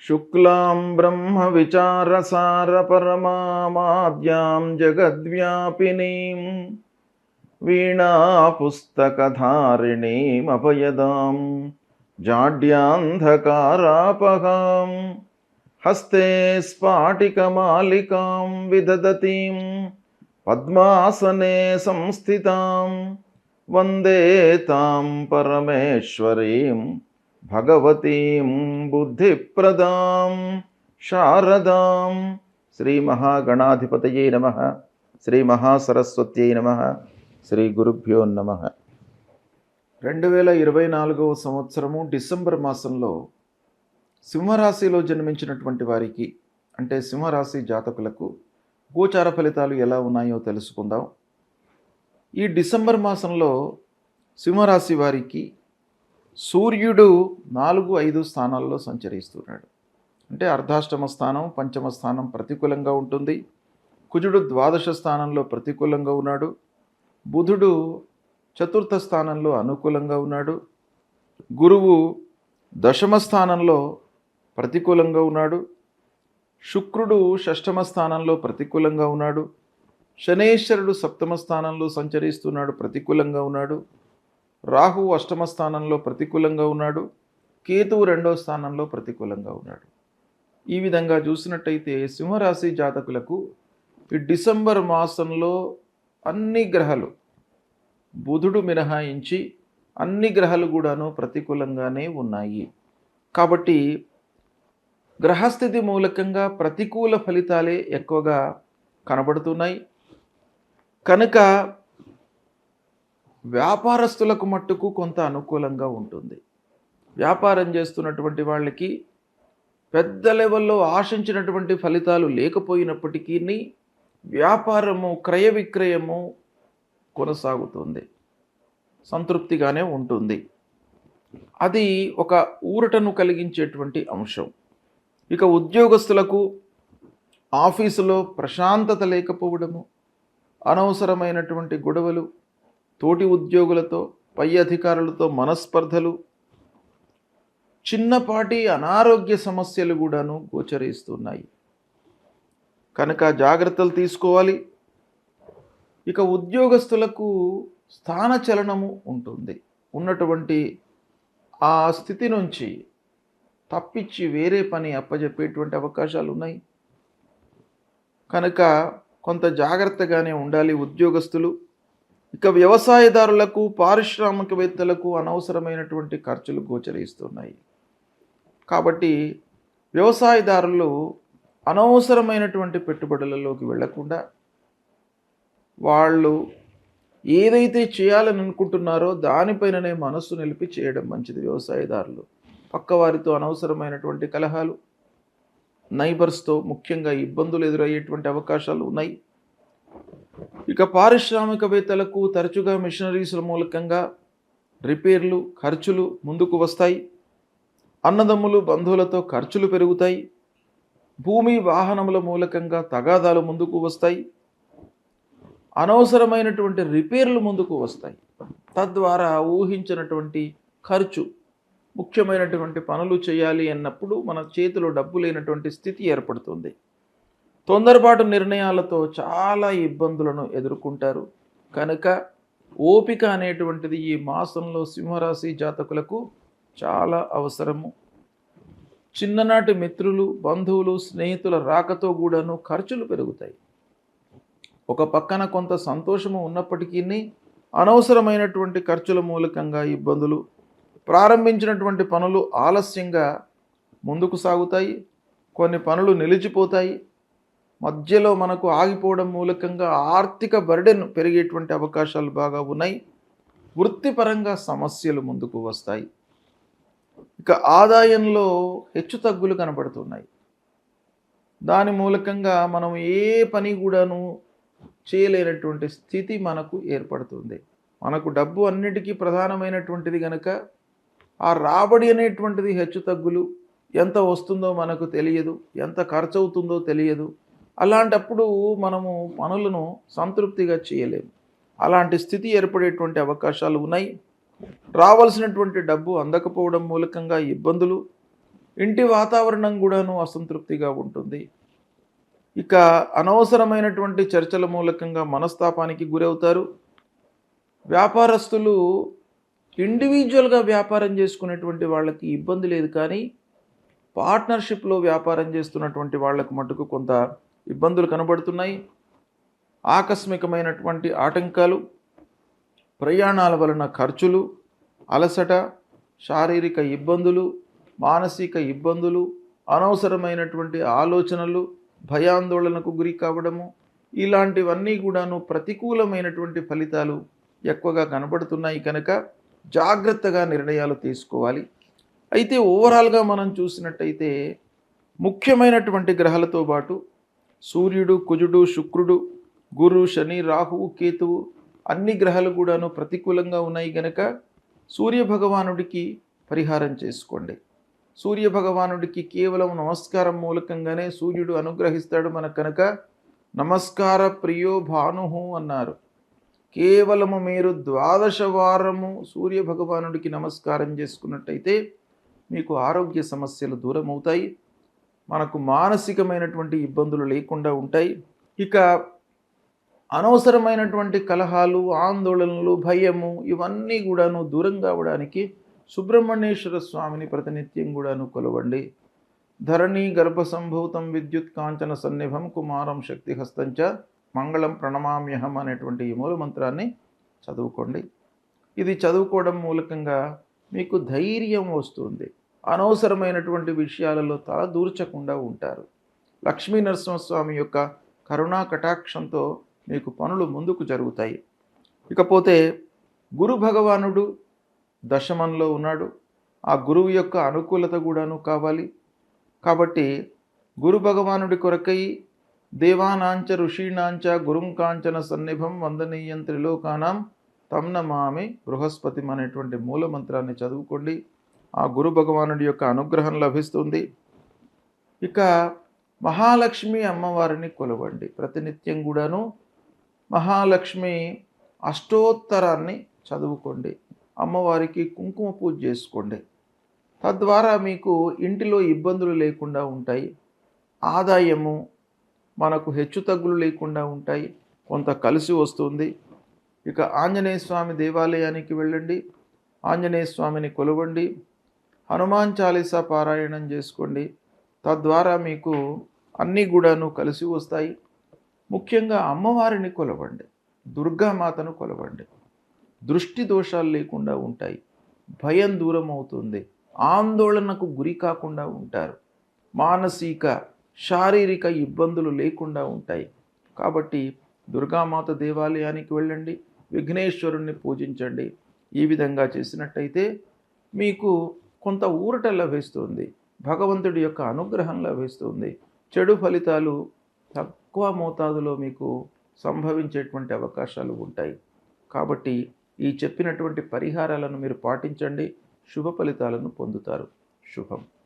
శుక్లాం బ్రహ్మవిచారసారపరమామాద్యాం జగద్వ్యాపినీం వీణాపుస్తకధారిణీమభయదాం జాడ్యాంధకారాపహాం హస్తే స్ఫాటికమాలికాం విదదతీం పద్మాసనే సంస్థితాం వందే తాం పరమేశ్వరీం భగవతీం బుద్ధిప్రదాం శారదాం. శ్రీ మహాగణాధిపతయే నమః. శ్రీ మహాసరస్వత్యై నమః. శ్రీ గురుభ్యో నమః. 2024 సంవత్సరము డిసెంబర్ మాసంలో సింహరాశిలో జన్మించినటువంటి వారికి, అంటే సింహరాశి జాతకులకు గోచార ఫలితాలు ఎలా ఉన్నాయో తెలుసుకుందాం. ఈ డిసెంబర్ మాసంలో సింహరాశి వారికి సూర్యుడు 4-5 స్థానాల్లో సంచరిస్తున్నాడు. అంటే అర్ధాష్టమ స్థానం, పంచమ స్థానం ప్రతికూలంగా ఉంటుంది. కుజుడు ద్వాదశ స్థానంలో ప్రతికూలంగా ఉన్నాడు. బుధుడు చతుర్థ స్థానంలో అనుకూలంగా ఉన్నాడు. గురువు దశమ స్థానంలో ప్రతికూలంగా ఉన్నాడు. శుక్రుడు షష్టమ స్థానంలో ప్రతికూలంగా ఉన్నాడు. శనేశ్వరుడు సప్తమ స్థానంలో సంచరిస్తున్నాడు, ప్రతికూలంగా ఉన్నాడు. రాహు అష్టమ స్థానంలో ప్రతికూలంగా ఉన్నాడు. కేతువు 2వ స్థానంలో ప్రతికూలంగా ఉన్నాడు. ఈ విధంగా చూసినట్టయితే సింహరాశి జాతకులకు ఈ డిసెంబర్ మాసంలో అన్ని గ్రహాలు, బుధుడు మినహాయించి అన్ని గ్రహాలు కూడాను ప్రతికూలంగానే ఉన్నాయి. కాబట్టి గ్రహస్థితి మూలకంగా ప్రతికూల ఫలితాలే ఎక్కువగా కనబడుతున్నాయి. కనుక వ్యాపారస్తులకు మట్టుకు కొంత అనుకూలంగా ఉంటుంది. వ్యాపారం చేస్తున్నటువంటి వాళ్ళకి పెద్ద లెవెల్లో ఆశించినటువంటి ఫలితాలు లేకపోయినప్పటికీ వ్యాపారము, క్రయ విక్రయము కొనసాగుతుంది, సంతృప్తిగానే ఉంటుంది. అది ఒక ఊరటను కలిగించేటువంటి అంశం. ఇక ఉద్యోగస్తులకు ఆఫీసులో ప్రశాంతత లేకపోవడము, అనవసరమైనటువంటి గొడవలు, తోటి ఉద్యోగులతో, పై అధికారులతో మనస్పర్ధలు, చిన్నపాటి అనారోగ్య సమస్యలు కూడాను గోచరిస్తున్నాయి. కనుక జాగ్రత్తలు తీసుకోవాలి. ఇక ఉద్యోగస్తులకు స్థానచలనము ఉంటుంది. ఉన్నటువంటి ఆ స్థితి నుంచి తప్పించి వేరే పని అప్పజెప్పేటువంటి అవకాశాలు ఉన్నాయి. కనుక కొంత జాగ్రత్తగానే ఉండాలి ఉద్యోగస్తులు. ఇక వ్యవసాయదారులకు, పారిశ్రామికవేత్తలకు అనవసరమైనటువంటి ఖర్చులు గోచరిస్తున్నాయి. కాబట్టి వ్యవసాయదారులు అనవసరమైనటువంటి పెట్టుబడులలోకి వెళ్లకుండా వాళ్ళు ఏదైతే చేయాలని అనుకుంటున్నారో దానిపైననే మనస్సు నిలిపి చేయడం మంచిది. వ్యవసాయదారులు పక్కవారితో అనవసరమైనటువంటి కలహాలు, నైబర్స్తో ముఖ్యంగా ఇబ్బందులు ఎదురయ్యేటువంటి అవకాశాలు ఉన్నాయి. ఇక పారిశ్రామికవేత్తలకు తరచుగా మిషనరీస్ల మూలకంగా రిపేర్లు, ఖర్చులు ముందుకు వస్తాయి. అన్నదమ్ములు, బంధువులతో ఖర్చులు పెరుగుతాయి. భూమి, వాహనముల మూలకంగా తగాదాలు ముందుకు వస్తాయి. అనవసరమైనటువంటి రిపేర్లు ముందుకు వస్తాయి. తద్వారా ఊహించినటువంటి ఖర్చు, ముఖ్యమైనటువంటి పనులు చేయాలి అన్నప్పుడు మన చేతిలో డబ్బు లేనటువంటి స్థితి ఏర్పడుతుంది. తొందరపాటు నిర్ణయాలతో చాలా ఇబ్బందులను ఎదుర్కొంటారు. కనుక ఓపిక అనేటువంటిది ఈ మాసంలో సింహరాశి జాతకులకు చాలా అవసరము. చిన్ననాటి మిత్రులు, బంధువులు, స్నేహితుల రాకతో కూడాను ఖర్చులు పెరుగుతాయి. ఒక పక్కన కొంత సంతోషము ఉన్నప్పటికీ అనవసరమైనటువంటి ఖర్చుల మూలకంగా ఇబ్బందులు, ప్రారంభించినటువంటి పనులు ఆలస్యంగా ముందుకు సాగుతాయి. కొన్ని పనులు నిలిచిపోతాయి. మధ్యలో మనకు ఆగిపోవడం మూలకంగా ఆర్థిక బర్డెన్ పెరిగేటువంటి అవకాశాలు బాగా ఉన్నాయి. వృత్తిపరంగా సమస్యలు ముందుకు వస్తాయి. ఇక ఆదాయంలో హెచ్చుతగ్గులు కనబడుతున్నాయి. దాని మూలకంగా మనం ఏ పని కూడాను చేయలేనటువంటి స్థితి మనకు ఏర్పడుతుంది. మనకు డబ్బు అన్నిటికీ ప్రధానమైనటువంటిది కనుక ఆ రాబడి అనేటువంటిది హెచ్చుతగ్గులు, ఎంత వస్తుందో మనకు తెలియదు, ఎంత ఖర్చు అవుతుందో తెలియదు. అలాంటప్పుడు మనము పనులను సంతృప్తిగా చేయలేము. అలాంటి స్థితి ఏర్పడేటువంటి అవకాశాలు ఉన్నాయి. రావాల్సినటువంటి డబ్బు అందకపోవడం మూలకంగా ఇబ్బందులు, ఇంటి వాతావరణం కూడాను అసంతృప్తిగా ఉంటుంది. ఇక అనవసరమైనటువంటి చర్చల మూలకంగా మనస్తాపానికి గురవుతారు. వ్యాపారస్తులు ఇండివిజువల్గా వ్యాపారం చేసుకునేటువంటి వాళ్ళకి ఇబ్బంది లేదు, కానీ పార్ట్నర్షిప్లో వ్యాపారం చేస్తున్నటువంటి వాళ్ళకు మటుకు కొంత ఇబ్బందులు కనబడుతున్నాయి. ఆకస్మికమైనటువంటి ఆటంకాలు, ప్రయాణాల వలన ఖర్చులు, అలసట, శారీరక ఇబ్బందులు, మానసిక ఇబ్బందులు, అనవసరమైనటువంటి ఆలోచనలు, భయాందోళనకు గురి కావడము, ఇలాంటివన్నీ కూడాను ప్రతికూలమైనటువంటి ఫలితాలు ఎక్కువగా కనబడుతున్నాయి. కనుక జాగ్రత్తగా నిర్ణయాలు తీసుకోవాలి. అయితే ఓవరాల్గా మనం చూసినట్టయితే ముఖ్యమైనటువంటి గ్రహాలతో పాటు సూర్యుడు, కుజుడు, శుక్రుడు, గురు, శని, రాహువు, కేతువు అన్ని గ్రహాలు కూడాను ప్రతికూలంగా ఉన్నాయి. కనుక సూర్యభగవానుడికి పరిహారం చేసుకోండి. సూర్యభగవానుడికి కేవలం నమస్కారం మూలకంగానే సూర్యుడు అనుగ్రహిస్తాడు మనకు. కనుక నమస్కార ప్రియో భానుహు అన్నారు. కేవలము మీరు 12 వారము సూర్యభగవానుడికి నమస్కారం చేసుకున్నట్టయితే మీకు ఆరోగ్య సమస్యలు దూరం అవుతాయి, మనకు మానసికమైనటువంటి ఇబ్బందులు లేకుండా ఉంటాయి. ఇక అనవసరమైనటువంటి కలహాలు, ఆందోళనలు, భయము ఇవన్నీ కూడాను దూరం కావడానికి సుబ్రహ్మణ్యేశ్వర స్వామిని ప్రతినిత్యం కూడాను కొలవండి. ధరణి గర్భసంభూతం విద్యుత్ కాంచన సన్నిభం కుమారం శక్తిహస్తంచ మంగళం ప్రణమామ్యహం అనేటువంటి ఈ మూల మంత్రాన్ని చదువుకోండి. ఇది చదువుకోవడం మూలకంగా మీకు ధైర్యం వస్తుంది. అనవసరమైనటువంటి విషయాలలో తల దూర్చకుండా ఉంటారు. లక్ష్మీ నరసింహస్వామి యొక్క కరుణా కటాక్షంతో మీకు పనులు ముందుకు జరుగుతాయి. ఇకపోతే గురు భగవానుడు దశమంలో ఉన్నాడు. ఆ గురువు యొక్క అనుకూలత కూడాను కావాలి. కాబట్టి గురు భగవానుడి కొరకై దేవానాంచ ఋషీణాంచ గురుం కాంచన సన్నిభం వందనీయం త్రిలోకానాం తం నమామి బృహస్పతి అనేటువంటి మూల మంత్రాన్ని చదువుకోండి. ఆ గురు భగవానుడి యొక్క అనుగ్రహం లభిస్తుంది. ఇక మహాలక్ష్మి అమ్మవారిని కొలవండి. ప్రతినిత్యం కూడాను మహాలక్ష్మి అష్టోత్తరాన్ని చదువుకోండి. అమ్మవారికి కుంకుమ పూజ చేసుకోండి. తద్వారా మీకు ఇంటిలో ఇబ్బందులు లేకుండా ఉంటాయి. ఆదాయము మనకు హెచ్చుతగ్గులు లేకుండా ఉంటాయి. కొంత కలిసి వస్తుంది. ఇక ఆంజనేయ స్వామి దేవాలయానికి వెళ్ళండి. ఆంజనేయ స్వామిని కొలవండి. హనుమాన్ చాలీసా పారాయణం చేసుకోండి. తద్వారా మీకు అన్నీ కూడాను కలిసి వస్తాయి. ముఖ్యంగా అమ్మవారిని కొలవండి. దుర్గామాతను కొలవండి. దృష్టి దోషాలు లేకుండా ఉంటాయి. భయం దూరం అవుతుంది. ఆందోళనకు గురి కాకుండా ఉంటారు. మానసిక శారీరక ఇబ్బందులు లేకుండా ఉంటాయి. కాబట్టి దుర్గామాత దేవాలయానికి వెళ్ళండి. విఘ్నేశ్వరుణ్ణి పూజించండి. ఈ విధంగా చేసినట్టయితే మీకు కొంత ఊరట లభిస్తుంది. భగవంతుడి యొక్క అనుగ్రహం లభిస్తుంది. చెడు ఫలితాలు తక్కువ మోతాదులో మీకు సంభవించేటువంటి అవకాశాలు ఉంటాయి. కాబట్టి ఈ చెప్పినటువంటి పరిహారాలను మీరు పాటించండి. శుభ ఫలితాలను పొందుతారు. శుభం.